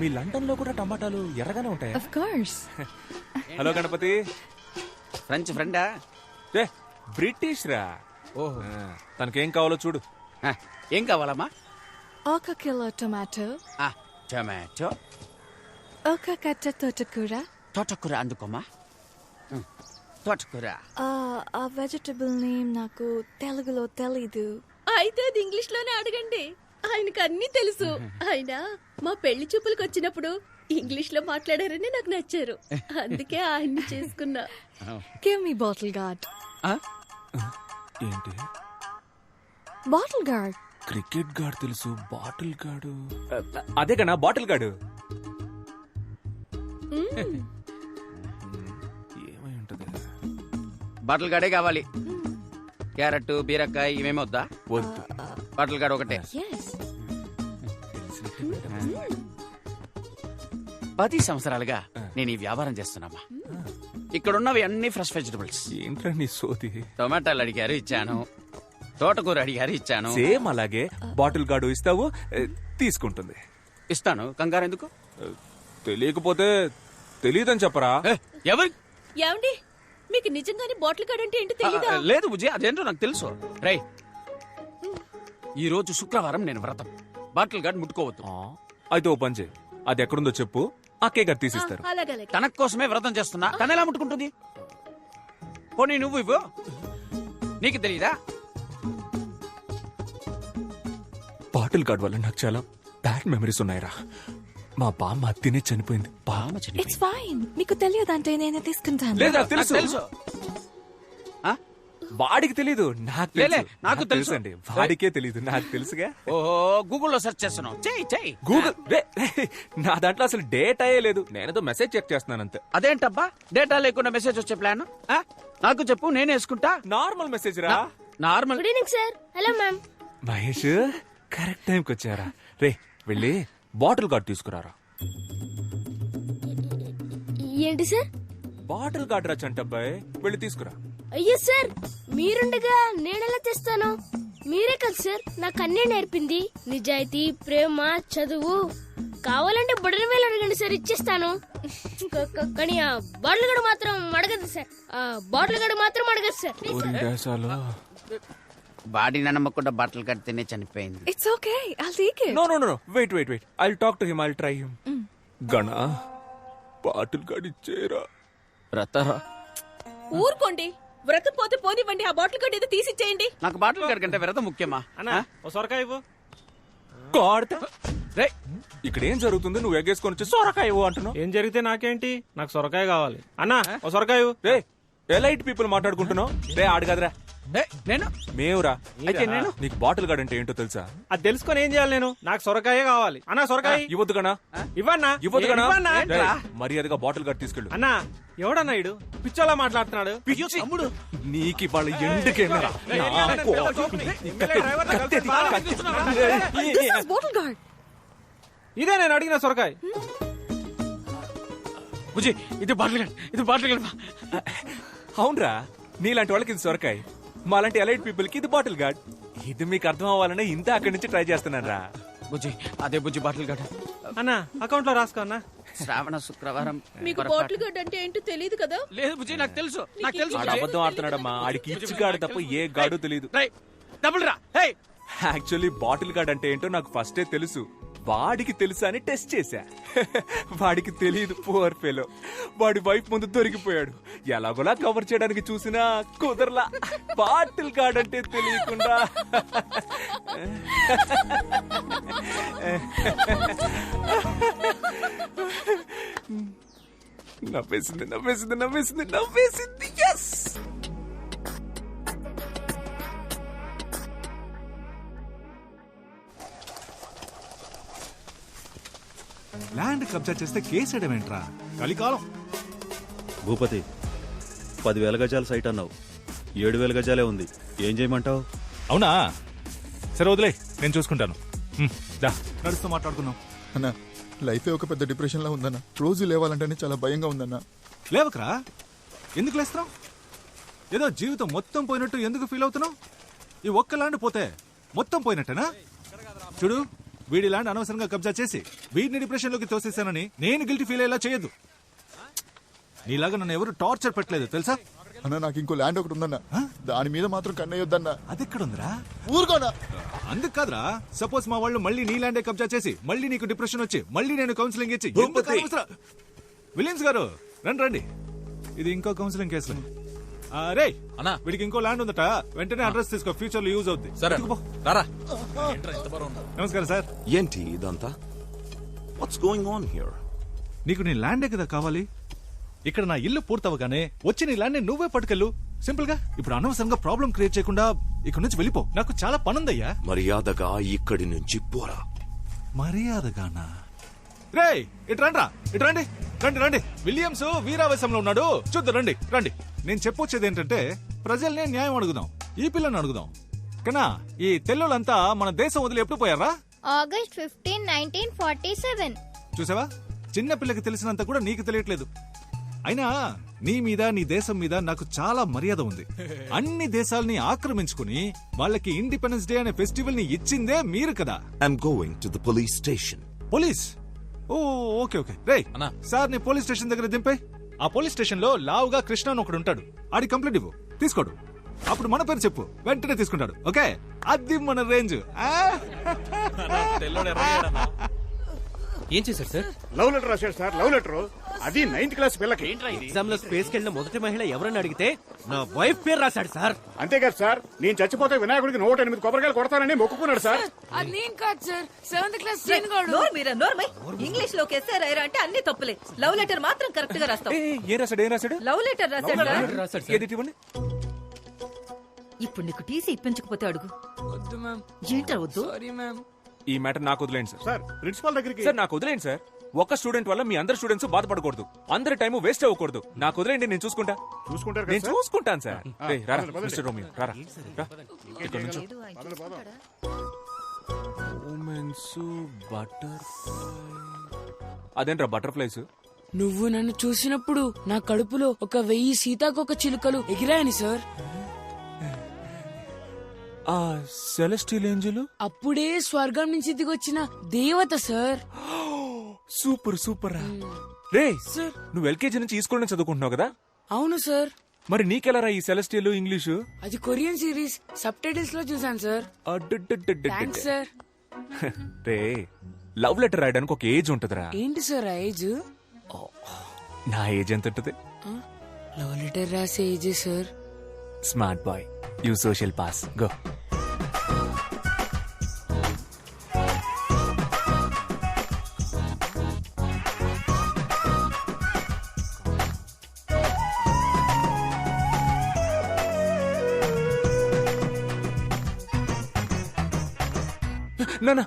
మీ London లో కూడా టమాటాలు ఎర్రగానే ఉంటాయి. Of course. Hello Ganapati. French ఫ్రెండా? బ్రిటిష్ రా. ఓహో. తనకేం కావాలో చూడు. ఏం కావాలమ్మా? 1 కిలో టొమాటో, టొమాటో, 1 కట్ట తోటకూర. తోటకూర అందుకోమా. తోటకూర. ఆ వెజిటబుల్ నేమ్ నాకు తెలుగులో తెలీదు. అయితే అది ఇంగ్లీష్ లోనే అడగండి, ఆయనకు అన్ని తెలుసు. ఆయన మా పెళ్లి చూపులకు వచ్చినప్పుడు ఇంగ్లీష్ లో మాట్లాడారని నాకు నచ్చారు, అందుకే ఆయన్ని చేసుకున్నా. Give me bottle gourd. ఏంటి? Bottle gourd. క్రికెట్ గార్డ్ తెలుసు, బాటిల్ గార్డు అదే కన్నా బాటిల్ గార్డు. ఏమై ఉంటది? బాటిల్ గాడే కావాలి. క్యారెట్, బీరకాయ ఇవేమి వద్దా? వద్దు. బాటిల్ గాడ్ ఒకటే. yes. 10 సంవత్సరాలుగా నేను ఈ వ్యాపారం చేస్తున్నామా. ఇక్కడున్నవి అన్ని ఫ్రెష్ వెజిటబుల్స్. ఏంట్రా నీ సోది? టొమాటోలు అడిగారు ఇచ్చాను, తోటకూర అడిగారు ఇచ్చాను. సేమ్ అలాగే బాటిల్ గార్డు ఇస్తావు, తీసుకుంటుంది. ఇస్తాను, కంగారు ఎందుకు? తెలియకపోతే తెలియదని చెప్పరా. ఎవరు? ఏమండి, మీకు నిజంగానే బాటిల్ గార్డ్ అంటే ఏంటో తెలీదా? లేదు బుజ్జి, అదేంటో నాకు తెలుసు. రై, ఈ రోజు శుక్రవారం నేను వ్రతం. బాటిల్ గార్డ్ ముట్టుకోవద్దు. అయితే ఓ పని చేయి, అది ఎక్కడుందో చెప్పు, అక్కే గారు తీసిస్తారు. అలాగే. తన కోసమే వ్రతం చేస్తున్నా, తన ఎలా ముట్టుకుంటుంది? పోనీ నువ్వు ఇవ్వు, నీకు తెలీదా? బాటిల్ గార్డ్ వల్ల నాకు చాలా బ్యాడ్ మెమరీస్ ఉన్నాయిరా. మా బామ్మ తినే చనిపోయింది. బామ్మ చనిపోయింది. It's fine. మీకు తెలియదంటే నేనే తీసుకుంటాను. లేదా నాకు తెలుసు. వాడికి తెలీదు, నాకు తెలుసు. నాకు తెలుసు అండి, వాడికే తెలీదు, నాకు తెలుసుగా. ఓహో, గూగుల్లో సెర్చ్ చేస్తున్నావు. చెయ్యి. గూగుల్ నా దాంట్లో అసలు డేటా లేదు, నేనేదో మెసేజ్ చెక్ చేస్తున్నాను అంతే. అదేంటబ్బా, డేటా లేకుండా మెసేజ్ వచ్చే ప్లాన్? నాకు చెప్పు, నేను వేసుకుంటా. నార్మల్ మెసేజ్ రా. Normal. Good evening sir. Hello ma'am. Mahesh, correct టైంకి వచ్చారా. రే వెళ్ళి బాటిల్ గార్డ్ తీసుకురారా. ఏంటి సార్? బాటిల్ గార్డ్ రా చంటబ్బాయ్, వెళ్ళి తీసుకురా. అయ్యో సార్, మీరుండగా నేనెలా తెస్తాను? మీరే కదా సార్ నాకు అన్నీ నేర్పింది. నిజాయితీ, ప్రేమ, చదువు. కావాలంటే బుడని వేలు అడగండి సార్, ఇచ్చేస్తాను. కానీ ఆ బాటిల్ గడు మాత్రం అడగదు సార్. బాడీని నమ్మకుండా బట్టలు కడితేనే చనిపోయింది. It's okay, I'll take it. No wait I talk to him, I try him. Gana, bottle gourd ఇచ్చేరా. వ్రతరా? ఊరుకోండి, వ్రతం పోతే పోనివ్వండి, ఆ బాటిల్ గడు ఏదో తీసిచ్చేయండి. నాకు బాటిల్ గార్డ్ కంటే వ్రతం ముఖ్యమా? సొరకాయ ఇవ్వు. ఇక్కడ ఏం జరుగుతుంది? నువ్వు ఎగ్గేసుకొని వచ్చి సొరకాయ ఇవ్వు అంటున్నావు. ఏం జరిగితే నాకేంటి, నాకు సొరకాయ కావాలి. అన్నా ఓ సొరకాయ ఇవ్వు. రే ఎలైట్ పీపుల్ మాట్లాడుకుంటున్నావు. రే ఆడు కదరా. నేను మేవురా. అయితే నేను నీకు బాటిల్ గార్డ్ అంటే ఏంటో తెలుసా? అది తెలుసుకొని ఏం చేయాలి నేను? నాకు సొరకాయే కావాలి. అన్నా సొరకాయ ఇవ్వద్దు గనా. ఇవ్వన్నా. ఇవ్వద్దు గనా. ఇవ్వన్నా. మర్యాదగా బాటిల్ గార్డ్ తీసుకెళ్ళు. అన్నా, ఎవడన్నా ఇడు పిచ్చోలా మాట్లాడుతున్నాడు? నీకు ఇవాళ ఎండుకేమరా. Bottle gourd. ఇదే నేను అడిగిన సొరకాయ. బుజ్జి, ఇది బాటిల్ గార్డ్. అవునరా, నీలాంటి వాళ్ళకి ఇది సొరకాయ, మాలాంటి ఎలైట్ పీపుల్ కి ఇది బాటిల్ గార్డ్. ఇది మీకు అర్థం అవ్వాలనే ఇంత అక్కడి నుంచి ట్రై చేస్తున్నాను రా. బుజ్జి, అదే బుజ్జి బాటిల్ గార్డ్. అన్నా, అకౌంట్ లో రాసుకో అన్నా. శ్రావణ శుక్రవారం. మీకు బాటిల్ గడ్ అంటే ఏంటో తెలియదు కదా? లేదు బుజ్జి, నాకు తెలుసు. ఆడు అబద్ధం ఆడుతున్నాడమ్మా. ఆడికి ఇచ్చి గాడు తప్ప ఏ గాడు తెలియదు. డబుల్ రా. యాక్చువల్లీ బాటిల్ గార్డ్ అంటే ఏంటో నాకు ఫస్టే తెలుసు. వాడికి తెలుసా అని టెస్ట్ చేశా. వాడికి తెలియదు, పువర్ ఫెలో. వాడి వైఫ్ ముందు దొరికిపోయాడు. ఎలాగోలా కవర్ చేయడానికి చూసినా కుదరలా. బాటిల్ గార్డ్ అంటే తెలియకుండా. నవ్వేసింది. yes! ల్యాండ్ కబ్జా చేస్తే కేసేయడమేంట్రా? కలికాలం. భూపతి, 10,000 గజాల సైట్ అన్నావు, 7,000 గజాలే ఉంది. ఏం చేయమంటావు? అవునా, సరే వదిలే, నేను చూసుకుంటాను. నడుస్తూ మాట్లాడుకున్నాం. అన్నా, లైఫే ఒక పెద్ద డిప్రెషన్ లా ఉందన్న. రోజు లేవాలంటేనే చాలా భయంగా ఉందన్నా. లేవకరా, ఎందుకు లేస్తున్నావు? ఏదో జీవితం మొత్తం పోయినట్టు ఎందుకు ఫీల్ అవుతున్నావు? ఈ ఒక్క ల్యాండ్ పోతే మొత్తం పోయినట్టేనా? చూడు, వీడి ల్యాండ్ అనవసరంగా కబ్జా చేసి వీడిని డిప్రెషన్ లోకి తోసేశానని నేను గిల్టీ ఫీల్ అయ్యేలా చేయొద్దు. నీలాగా నన్ను ఎవరు టార్చర్ పెట్టలేదు తెలుసా? అన్న నాకు ఇంకో ల్యాండ్ ఒకటి ఉందన్న, దాని మీద మాత్రం కన్నయ్యొద్దన్న. అదెక్కడుందిరా? ఊరుకోనా? అందుకు కాదురా, సపోజ్ మా వాళ్ళు మళ్ళీ నీ ల్యాండే కబ్జా చేసి మళ్ళీ నీకు డిప్రెషన్ వచ్చి మళ్ళీ నేను కౌన్సిలింగ్ ఇచ్చి ఎందుకు అనవసరం? విలియమ్స్ గారు రండి, ఇది ఇంకో కౌన్సిలింగ్ కేసు. రే అన్నా, వీడికి ఇంకో ల్యాండ్ ఉందట, వెంటనే అడ్రస్ తీసుకో, ఫ్యూచర్ లో యూజ్ అవుద్ది. సరే ఎత్తుకుపో. రారా. నమస్కారం సార్. ఏంటి ఇదంతా? What's going on here? నీకు నీ ల్యాండే కదా కావాలి. ఇక్కడ నా ఇల్లు పూర్తవగానే వచ్చి నీ ల్యాండ్ నువ్వే పట్టుకెళ్ళు, సింపుల్ గా. ఇప్పుడు అనవసరంగా ప్రాబ్లం క్రియేట్ చేయకుండా ఇక్కడ నుంచి వెళ్ళిపో, నాకు చాలా పనుందయ్యా. మర్యాదగా ఇక్కడి నుంచి పోరా. మర్యాదగానా? రే ఇటు రండి. రండి. విలియమ్స్ వీరావేశంలో ఉన్నాడు, చూద్దాం. రండి. నేను చెప్పొచ్చేది ఏంటంటే, ప్రజల్ని న్యాయం అడుగుదాం, ఈ పిల్లని అడుగుదాం. కన్నా ఈ తెల్లోళ్ళంతా మన దేశం వదిలి ఎప్పుడు పోయారా? ఆగస్ట్ 15, 1947. చూసావా, చిన్న పిల్లకి తెలిసినంత కూడా నీకు తెలియట్లేదు. అయినా నీ మీద, నీ దేశం మీద నాకు చాలా మర్యాద ఉంది. అన్ని దేశాల్ని ఆక్రమించుకుని వాళ్ళకి ఇండిపెండెన్స్ డే అనే ఫెస్టివల్ ని ఇచ్చిందే మీరు కదా. I'm going to the police station. Police? Oh okay. రే సార్, నీ పోలీస్ స్టేషన్ దగ్గర దింపే. ఆ పోలీస్ స్టేషన్ లో లావుగా కృష్ణ అని ఒకడు ఉంటాడు, ఆడి కంప్లైంట్ ఇవ్వు, తీసుకోడు. అప్పుడు మన పేరు చెప్పు, వెంటనే తీసుకుంటాడు. ఓకే, అది మన రేంజ్. ఏం చేశారు సార్? లవ్ లెటర్ రాశాడు సార్, లవ్ లెటర్. అది 9th క్లాస్ పిల్లకి. ఎగ్జామ్ లో స్పేస్ కెళ్ళిన మొదటి మహిళ ఎవరని అడిగితే నా వైఫ్ పేరు రాశాడు సార్. అంతేకాదు సార్, నేను చచ్చిపోతే వినాయకుడికి 108 కొబ్బరికాయలు కొడతానని మొక్కుకున్నాడు సార్. అది నేను కాదు సార్, 7th క్లాస్ ఇంగ్లీష్ లో కేసారా అంటే అన్ని తప్పులే. లవ్ లెటర్ మాత్రం కరెక్ట్ గా రాస్తాం. ఏం రాశాడు? లవ్ లెటర్ రాశాడు. ఏది ఇవ్వండి. ఇప్పుడు నీకు టీసీ ఇప్పించకపోతే అడుగు. వద్దు మ్యామ్. ఏంటా వద్దు? Sorry ma'am. ఈ మ్యాటర్ నాకు వదిలేండి సార్. సార్ ప్రిన్సిపాల్ దగ్గరికి. సార్ నాకు వదిలేండి సార్. ఒక స్టూడెంట్ వల్ల మీ అందరు స్టూడెంట్స్ బాధపడకూడదు, అందరి టైం వేస్ట్ అవ్వకూడదు. నాకు వదిలేండి, నేను చూసుకుంటాను సార్. రేయ్, రారా, మిస్టర్ రోమియో, రారా. ఇక్కడ నుంచో. అదేంట్రా బటర్ఫ్లైస్? నువ్వు నన్ను చూసినప్పుడు నా కడుపులో 1000 సీతాకోక చిలుకలు ఎగిరాయని సార్. ఆ సెలెస్టియల్ ఏంజెల్ అప్పుడే స్వర్గం నుంచి దిగొచ్చిన దేవత సార్. సూపర్ రే సార్, నువ్వు ఎల్కేజీ నుంచి ఈ స్కూల్ నుంచి చదువుకుంటున్నావు కదా? అవును సార్. మరి నీకెలా ఈ సెలెస్టియల్ ఇంగ్లీషు? అది కొరియన్ సిరీస్ సబ్ టైటిల్స్ లో చూసాను సార్. Thanks sir. రే, లవ్ లెటర్ రాయడానికి ఒక ఏజ్ ఉంటదిరా. ఏంటి సార్ ఆ ఏజ్? నా ఏజ్ ఎంత ఉంటది? లవ్ లెటర్ రాసే age sir. Smart boy, you social pass, go. నాన్న.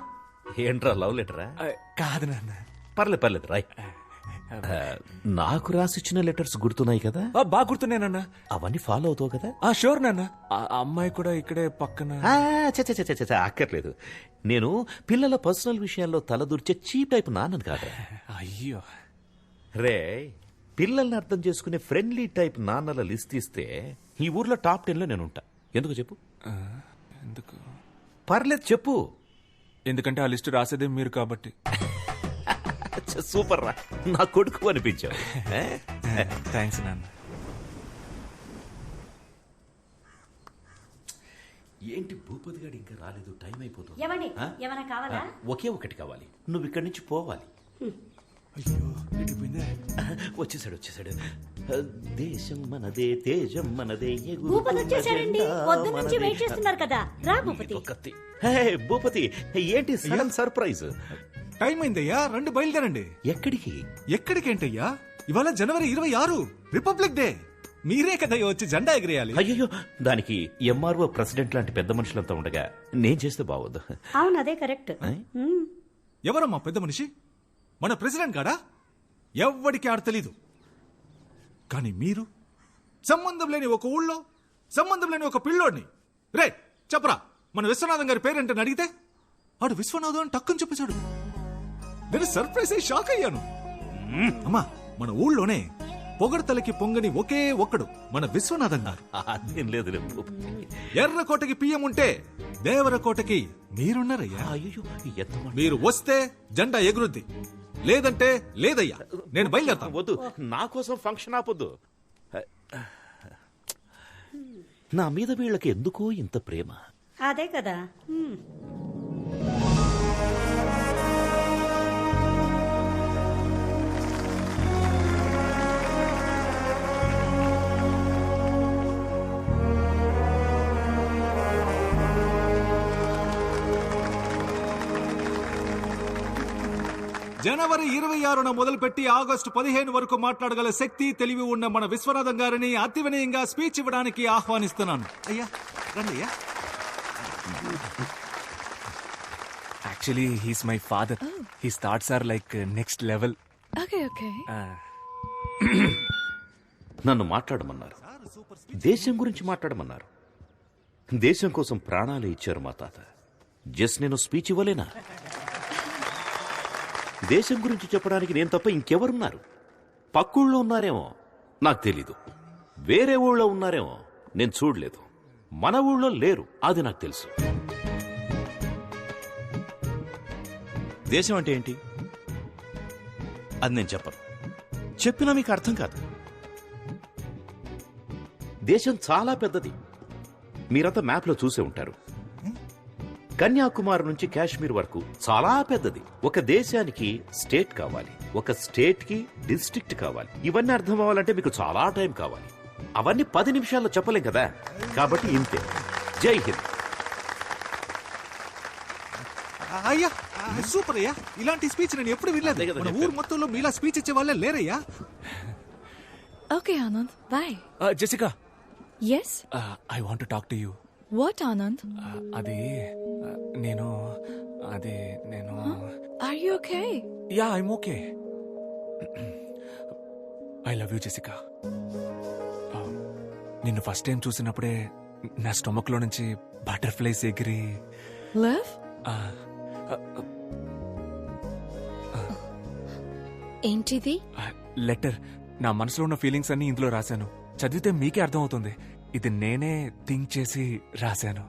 ఏంట్రా లవ్ లెటరా? కాదు నాన్న. పర్లేదు రాయ్. నాకు రాసిచ్చిన లెటర్స్ గుర్తున్నాయి కదా? బాగా గుర్తున్నానన్నా. అవన్నీ ఫాలో అవుతావు కదా? షూర్ నాన్న. ఆ అమ్మాయి కూడా ఇక్కడే పక్కన. అక్కర్లేదు, నేను పిల్లల పర్సనల్ విషయాల్లో తలదూర్చే చీప్ టైప్ నాన్నను కాదు. అయ్యో రే, పిల్లల్ని అర్థం చేసుకునే ఫ్రెండ్లీ టైప్ నాన్నల లిస్ట్ ఇస్తే ఈ ఊర్లో టాప్ 10 లో నేను ఉంటా. ఎందుకు చెప్పు? ఎందుకు? పర్లేదు చెప్పు. ఎందుకంటే ఆ లిస్టు రాసేదే మీరు కాబట్టి. సూపర్ రా, నా కొడుకు అనిపించావు. థ్యాంక్స్ నాన్న. ఏంటి భూపతి గారు ఇంకా రాలేదు? టైం అయిపోతుంది. ఒకే ఒకటి కావాలి, నువ్వు ఇక్కడి నుంచి పోవాలి. వచ్చేసాడు. దేశం మనదే, తేజం మనదే. భూపతి ఏంటి సడన్ సర్ప్రైజ్? టైం అయిందయ్యా, రండి బయలుదేరండి. ఎక్కడికేంటయ్యా? ఇవాళ జనవరి 26, రిపబ్లిక్ డే. మీరే కదా వచ్చి జెండా ఎగిరేయాలి. అయ్యో, దానికి ఎంఆర్ఓ ప్రెసిడెంట్ లాంటి పెద్ద మనుషులంతా ఉండగా నేను చేస్తే బాగోదు. అవును, అదే కరెక్ట్. ఎవరమ్మా పెద్ద మనిషి? మన ప్రెసిడెంట్ కాడా? ఎవ్వడికి ఆడ తెలీదు. కానీ మీరు సంబంధం లేని ఒక ఊళ్ళో సంబంధం లేని ఒక పిల్లోడిని, రే చెప్పరా మన విశ్వనాథం గారి పేరేంటని అడిగితే ఆడు విశ్వనాథం అని టక్కుని చెప్పేశాడు. నేను సర్ప్రైజ్ అయ్యి షాక్ అయ్యాను. అమ్మా, మన ఊళ్ళోనే పొగడతలకి పొంగని ఒకే ఒక్కడు మన విశ్వనాథం గారు. అదేం లేదు. ఎర్రకోటకి పియ్యం ఉంటే దేవరకోటకి మీరున్నారయ్యా. అయ్యో, ఎంత మాట. మీరు వస్తే జెండా ఎగురుద్ది, లేదంటే లేదయ్యా. నేను బయలుదేరతాను. వద్దు, నా కోసం ఫంక్షన్ ఆపొద్దు. నా మీద వీళ్ళకి ఎందుకో ఇంత ప్రేమ. అదే కదా. జనవరి 26న మొదలుపెట్టి ఆగస్టు 15 వరకు మాట్లాడగల శక్తి, తెలివి ఉన్న మన విశ్వనాథం గారిని అతి వినయంగా స్పీచ్ ఇవ్వడానికి ఆహ్వానిస్తున్నాను. అయ్యా రండి అయ్యా. Actually he's my father. His thoughts are like next level. Okay okay. నన్ను మాట్లాడమన్నారు, దేశం గురించి మాట్లాడమన్నారు. దేశం కోసం ప్రాణాలు ఇచ్చారు మా తాత. జస్ట్ నేను స్పీచ్ ఇవ్వలేనా? దేశం గురించి చెప్పడానికి నేను తప్ప ఇంకెవరున్నారు? పక్కూళ్ళో ఉన్నారేమో, నాకు తెలీదు. వేరే ఊళ్ళో ఉన్నారేమో, నేను చూడలేదు. మన ఊళ్ళో లేరు, అది నాకు తెలుసు. దేశం అంటే ఏంటి అది నేను చెప్పను. చెప్పినా మీకు అర్థం కాదు. దేశం చాలా పెద్దది. మీరంతా మ్యాప్లో చూసే ఉంటారు. కన్యాకుమారి నుంచి కాశ్మీర్ వరకు చాలా పెద్దది. ఒక దేశానికి స్టేట్ కావాలి, ఒక స్టేట్ కి డిస్ట్రిక్ట్ కావాలి. ఇవన్నీ అర్థం అవ్వాలంటే మీకు చాలా టైం కావాలి. అవన్నీ 10 నిమిషాల్లో చెప్పలేం కదా. కాబట్టి ఇంతే. జై హింద్. అయ్యా సూపర్ అయ్యా. ఇలాంటి స్పీచ్ నేను ఎప్పుడు వినలేదు. మన ఊరు మొత్తంలో మీలా స్పీచ్ ఇచ్చే వాళ్ళే లేరయ్యా. Okay Anand, bye. Jessica, yes, I want to talk to you. What Anand? అది నేను are you okay? Ya, I'm okay. I love you Jessica. నిన్ను ఫస్ట్ టైం చూసినప్పుడే నా స్టొమక్ లో నుంచి బటర్ఫ్లైస్ ఎగిరి. లవ్? ఏంటిది? లెటర్. నా మనసులో ఉన్న ఫీలింగ్స్ అన్ని ఇందులో రాశాను. చదివితే మీకే అర్థం అవుతుంది. ఇది నేనే థింక్ చేసి రాశాను.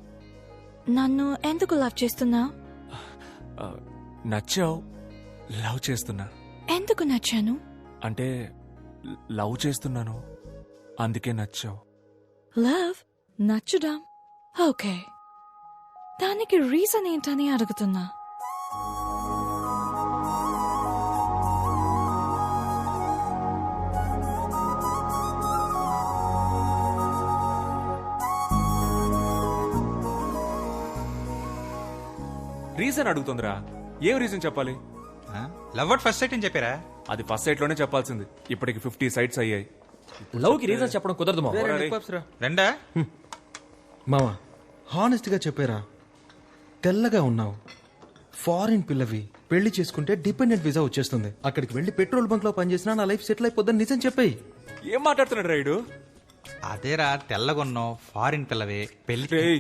నన్ను ఎందుకు లవ్ చేస్తున్నావు? నచ్చావు, లవ్ చేస్తున్నా. ఎందుకు నచ్చాను? అంటే లవ్ చేస్తున్నాను, అందుకే నచ్చావు. లవ్ నచ్చడం ఓకే, దానికి రీజన్ ఏంటని అడుగుతున్నా. రీజన్ అడుగుతుందిరా. ఏం రీజన్ చెప్పాలి? లవ్ అట్ ఫస్ట్ సైట్ అని చెప్పారా? అది ఫస్ట్ సైట్ లోనే చెప్పాల్సింది. ఇప్పటికి 50 సైట్స్ అయ్యాయి. లవ్ కి రీజన్ చెప్పడం కుదరదు మామ. రెండా మామ, హానెస్ట్ గా చెప్పారా? తెల్లగా ఉన్నావు, ఫారిన్ పిల్లవి, పెళ్లి చేసుకుంటే డిపెండెంట్ వీసా వచ్చేస్తుంది. అక్కడికి వెళ్లి పెట్రోల్ బంక్ లో పనిచేసినా నా లైఫ్ సెటిల్ అయిపోద్దని నిజం చెప్పాయి. ఏం మాట్లాడుతున్నాడు రైడు? అదేరా, తెల్లగొన్నావు, ఫారిన్ పిల్లవే, పెళ్లి.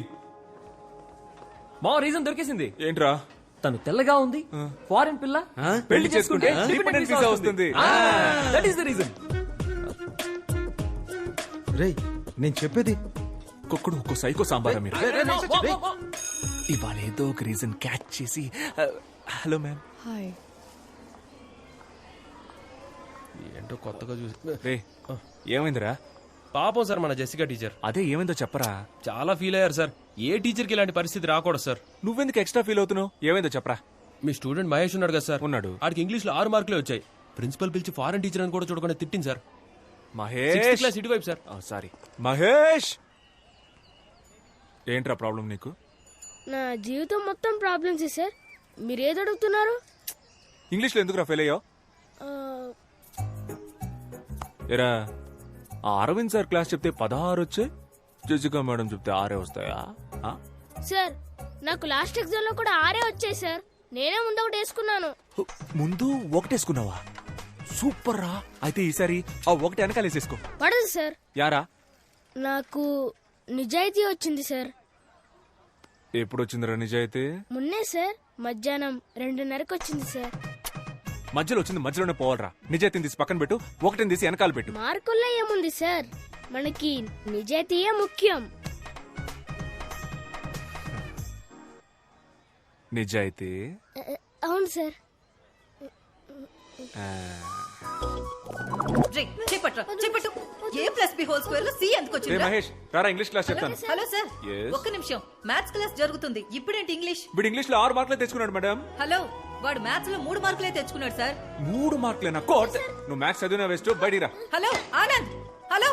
మా రీజన్ దొరికేసింది. ఏంట్రా? తను తెల్లగా ఉంది, ఫారిన్ పిల్ల, పెళ్లి చేసుకుంటే డిపెండెంట్ వీసా వస్తుంది. That is the reason. రేయ్, నేను చెప్పేది. కుక్కుడు ఒక్కో సైకో సాంబారా మీరు. ఇవాళ ఏదో ఒక రీజన్ క్యాచ్ చేసి. Hello ma'am. హాయ్. ఏంటో కొత్తగా చూసి. రే, ఏమైందిరా? పాపం సార్ మన జెసికా టీచర్. అదే ఏమైందో చెప్పరా. చాలా ఫీల్ అయ్యారు సార్. ఏ టీచర్ కి ఇలాంటి పరిస్థితి రాకూడదు సార్. నువ్వెందుకు ఎక్స్ట్రా ఫీల్ అవుతున్నావు? ఏమైందో చెప్పరా. మీ స్టూడెంట్ మహేష్ ఉన్నాడు కదా సార్. ఉన్నాడు. ఆడికి ఇంగ్లీష్ లో 6 మార్కులే వచ్చాయి. ప్రిన్సిపల్ పిలిచి ఫారెన్ టీచర్ అని కూడా చూడకుండా తిట్టింది సార్. మహేష్ 6th క్లాస్ ఇటువైపు సార్. సారీ మహేష్. ఏంట్రా ప్రాబ్లం నీకు? నా జీవితం మొత్తం ప్రాబ్లమ్స్ సార్. మీరేది అడుగుతున్నారు? ఇంగ్లీష్లో ఎందుకురా ఫెయిల్ అయ్యావు? ఎరా, ఆ అరవింద్ సార్ క్లాస్ చెప్తే 16 వచ్చాయి, జెసికా మేడం చెప్తే 6 వస్తాయా? సార్, నాకు లాస్ట్ ఎగ్జామ్ లో కూడా 6 వచ్చాయి సార్. నేనే ముందు ఒకటి వేసుకున్నాను. ముందు ఒకటేసుకున్నావా? సూపర్ రా. అయితే ఈసారి ఆ ఒకటి వెనకాలేసేసుకో. పడదు సార్. యారా? నాకు నిజాయితీ వచ్చింది సార్. ఎప్పుడు వచ్చిందిరా నిజాయితీ? మొన్నే సార్, మధ్యాహ్నం 2:30కి వచ్చింది సార్. మధ్యలో వచ్చింది మధ్యలోనే పోవాలరా. నిజాయితీని తీసి పక్కన పెట్టు, ఒకటిని తీసి వెనకాల పెట్టు. మార్కుల్లో ఏముంది సార్, మనకి నిజాయితీయే ముఖ్యం. నిజాయితీ. అవును సార్. చెప్పట్టు ఏ ప్లస్ బి హోల్ స్క్వేర్ లో సి ఎందుకు రే వచ్చింది? మహేష్, రారా ఇంగ్లీష్ క్లాస్ చెప్తాను. Hello sir, Yes. ఒక్క నిమిషం, మ్యాథ్స్ క్లాస్ జరుగుతుంది. ఇప్పుడేంటి ఇంగ్లీష్? వీడు ఇంగ్లీష్ లో 6 మార్కులే తెచ్చుకున్నాడు మేడం. హలో, వాడు మ్యాథ్స్ లో 3 మార్కులే తెచ్చుకున్నాడు సార్. 3 మార్కులేనా? కోట్, నువ్వు మ్యాథ్స్ చదివినా వేస్ట్, బయటికి రా. Hello Anand, hello